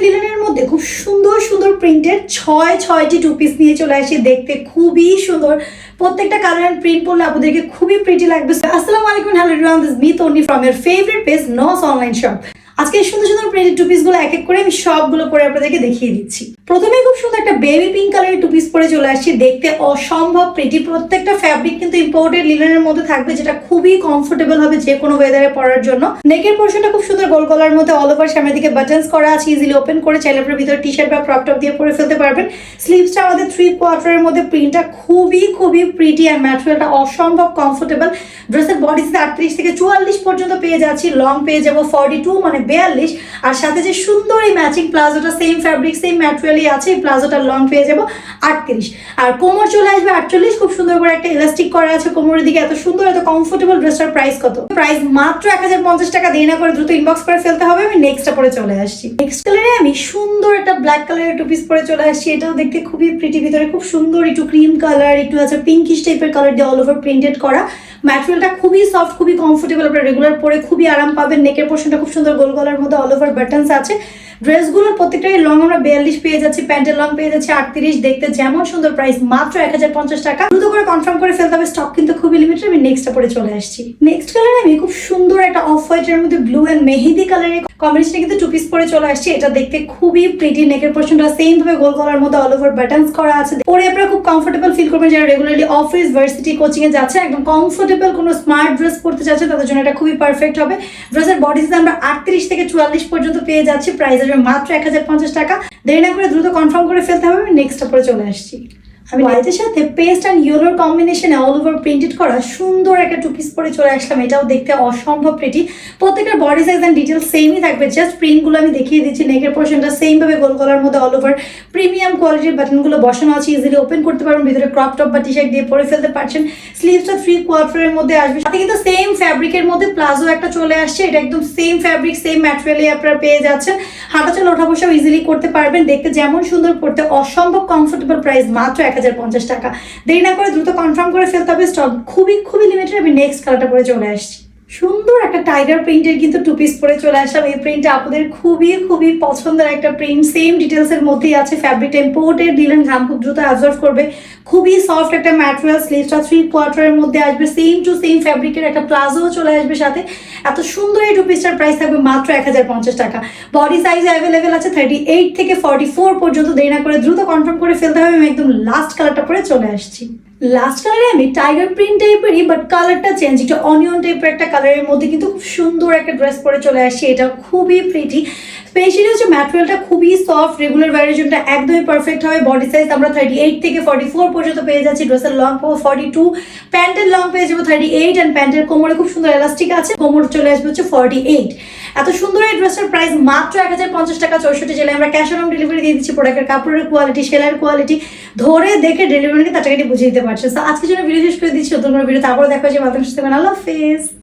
লিনেনের মধ্যে খুব সুন্দর সুন্দর প্রিন্টের ছয়টি টু পিস নিয়ে চলে আসি। দেখতে খুবই সুন্দর, প্রত্যেকটা কালার এন্ড প্রিন্ট পরলে আপনাদেরকে খুবই প্রিটি লাগবে। আসসালামু আলাইকুম, hello everyone, this me Tonni from your favourite page নস অনলাইন শপ। আজকে সুন্দর সুন্দর প্রিন্টেড টু পিস গুলো এক এক করে আমি সবগুলো পরে আপনাদেরকে দেখিয়ে দিচ্ছি। প্রথমে খুব সুন্দর একটা বেবি পিঙ্ক কালারের টু পিস পরে চলে আসছি। দেখতে অসম্ভব প্রিটি, প্রত্যেকটা ফ্যাব্রিক কিন্তু ইম্পোর্টেড লিনেনের মধ্যে থাকবে, যেটা খুবই কমফোর্টেবল হবে যে কোনো ওয়েদারে পরার জন্য। নেকের পোর্শনটা খুব সুন্দর গোল গলার মধ্যে অল ওভার সামনের দিকে বাটনস করা আছে, ইজিলি ওপেন করে চাইলে আপনার ভিতরে টি শার্ট বা ক্রপ টপ দিয়ে পরে ফেলতে পারবেন। স্লিভসটা আমাদের 3/4 মধ্যে, প্রিন্টটা খুবই প্রিটি আর ম্যাটেরিয়ালটা অসম্ভব কমফোর্টেবল। ড্রেসের বডি 38 থেকে 44 পর্যন্ত পেয়ে যাচ্ছি, লং পেয়ে যাবো 42 মানে 42। আর সাথে যে সুন্দর এই ম্যাচিং প্লাজোটা সেম ফ্যাব্রিক সেম ম্যাটেরিয়ালই আছে, এই প্লাজোটার লং পেয়ে যাবো 38। আর কোমর চলে আসবে 48। খুব সুন্দর করে একটা ইলাস্টিক করা আছে কোমরের দিকে। এত সুন্দর এত কমফোর্টেবল ড্রেসটার প্রাইস কত? প্রাইস মাত্র 1050 টাকা। দেরি না করে দ্রুত ইনবক্স করে ফেলতে হবে। আমি নেক্সটটা পরে চলে আসছি। নেক্সট কালারে আমি সুন্দর একটা ব্ল্যাক কালারের টু পিস পরে চলে আসছি। এটাও দেখতে খুবই প্রিটি, ভিতরে খুব সুন্দর একটু ক্রিম কালার, একটু আছে পিঙ্কিশ টাইপের কালার দিয়ে অল ওভার প্রিন্টেড করা। ম্যাটেরিয়ালটা খুবই সফট, খুবই কমফোর্টেবল, আপনারা রেগুলার পরে খুবই আরাম পাবেন। নেকের পোর্শনটা খুব সুন্দর গোল গলার মধ্যে অল ওভার বাটনস আছে। ড্রেসগুলোর প্রত্যেকটাই লং আমরা 42 পেয়ে যাচ্ছি, প্যান্টের লং পেয়ে যাচ্ছি 38। দেখতে যেমন সুন্দর, প্রাইস মাত্র 1050 টাকা। দ্রুত করে কনফার্ম করে ফেলতে হবে, স্টক কিন্তু খুবই লিমিটেড। আমি নেক্সটটা পরে চলে আসছি। নেক্সট কালারে আমি খুব সুন্দর একটা অফ হোয়াইটের মধ্যে ব্লু এন্ড মেহেদি কালারের কম্বিনেশনে কিন্তু টু পিস পরে চলে আসছি। এটা দেখতে খুবই প্রিটি, নেকের পোর্শনটা সেম ভাবে গোল গলার মধ্যে অল ওভার বাটনস করা আছে। পরে আপনারা খুব কমফোর্টেবল ফিল করবেন, যারা রেগুলারলি অফিস ভার্সিটি কোচিং এ যাচ্ছে, একদম কমফোর্টেবল কোনো স্মার্ট ড্রেস পরতে যাচ্ছে, তাদের জন্য এটা খুবই পারফেক্ট হবে। ড্রেসের বডি সাইজ আমরা 38 থেকে 44 পর্যন্ত পেয়ে যাচ্ছি, প্রাইস আসবে মাত্র 1050 টাকা। দেরি না করে দ্রুত কনফার্ম করে ফেলতে হবে। আমি নেক্সটটা পরে চলে আসছি। আমি হোয়াইটের সাথে পেস্ট অ্যান্ড ইয়েলোর কম্বিনেশনে অল ওভার প্রিন্টেড করা সুন্দর একটা টু পিস পরে চলে আসলাম। এটাও দেখতে অসম্ভব প্রিটি, প্রত্যেকটা বডি সাইজ অ্যান্ড ডিটেলস সেমই থাকবে, জাস্ট প্রিন্টগুলো আমি দেখিয়ে দিচ্ছি। নেকের পোর্শনটা সেম ভাবে গোল গলার মধ্যে অল ওভার প্রিমিয়াম কোয়ালিটির বাটনগুলো বসানো আছে, ইজিলি ওপেন করতে পারবেন, ভিতরে ক্রপ টপ বা টি শার্ট দিয়ে পরে ফেলতে পারছেন। স্লিভসটা 3/4 মধ্যে আসবে, সাথে কিন্তু সেম ফ্যাব্রিকের মধ্যে প্লাজো একটা চলে আসছে। এটা একদম সেম ফ্যাব্রিক সেম ম্যাটেরিয়ালে আপনারা পেয়ে যাচ্ছেন। হাঁটা চলা ওঠা বসাও ইজিলি করতে পারবেন। দেখতে যেমন সুন্দর, পড়তে অসম্ভব কমফোর্টেবল, প্রাইস মাত্র 1050 টাকা। দেরি না করে দ্রুত কনফার্ম করে ফেলতে হবে, স্টক খুবই লিমিটেড। আমি নেক্সট কালারটা পরে চলে আসছি। সুন্দর একটা টাইগার প্রিন্টের কিন্তু টু পিস পরে চলে আসলাম। এই প্রিন্টটা আপনাদের খুবই পছন্দের একটা প্রিন্ট, সেম ডিটেলস এর মধ্যেই আছে। ফ্যাব্রিকটা ইম্পোর্টেড, লিনেন ঘাম খুব দ্রুত অ্যাবজর্ব করবে, খুবই সফট একটা ম্যাটেরিয়াল। স্লিভসটা 3/4 মধ্যে আসবে, সেম টু সেম ফ্যাব্রিকের একটা প্লাজো চলে আসবে সাথে। এত সুন্দর এই টু পিসটার প্রাইস থাকবে মাত্র 1050 টাকা। বডি সাইজ অ্যাভেলেবেল আছে 38 থেকে 44 পর্যন্ত। দেরি না করে দ্রুত কনফার্ম করে ফেলতে হবে। আমি একদম লাস্ট কালারটা পরে চলে আসছি। লাস্ট কালারে আমি টাইগার প্রিন্ট টাইপেরই, বাট কালারটা চেঞ্জ, একটু অনিয়ন টাইপের একটা কালারের মধ্যে কিন্তু খুব সুন্দর একটা ড্রেস পরে চলে আসছে। এটা খুবই প্রিটি, স্পেশালি হচ্ছে ম্যাটেরিয়ালটা খুবই সফট, রেগুলার ওয়্যারের জন্য একদমই পারফেক্ট হবে। বডি সাইজ আমরা 38 থেকে 44 পর্যন্ত পেয়ে যাচ্ছি। ড্রেসের লং পাবো 42, প্যান্টের লং পেয়ে যাবো 38। অ্যান্ড প্যান্টের কোমরে খুব সুন্দর এলাস্টিক আছে, কোমর চলে আসবে হচ্ছে 48। এত সুন্দর এই ড্রেসের প্রাইস মাত্র 1050 টাকা। 64 জেলায় আমরা ক্যাশ অন ডেলিভারি দিয়ে দিচ্ছি। প্রোডাক্টের কাপড়ের কোয়ালিটি, সেলাইয়ের কোয়ালিটি ধরে দেখে ডেলিভারি তার টাকাটি বুঝিয়ে দিতে পারছে। আজকের জন্য ভিডিও শেষ করে দিচ্ছি। নতুন কোনো ভিডিও তারপরে দেখা হচ্ছে। আল্লাহ হাফেজ।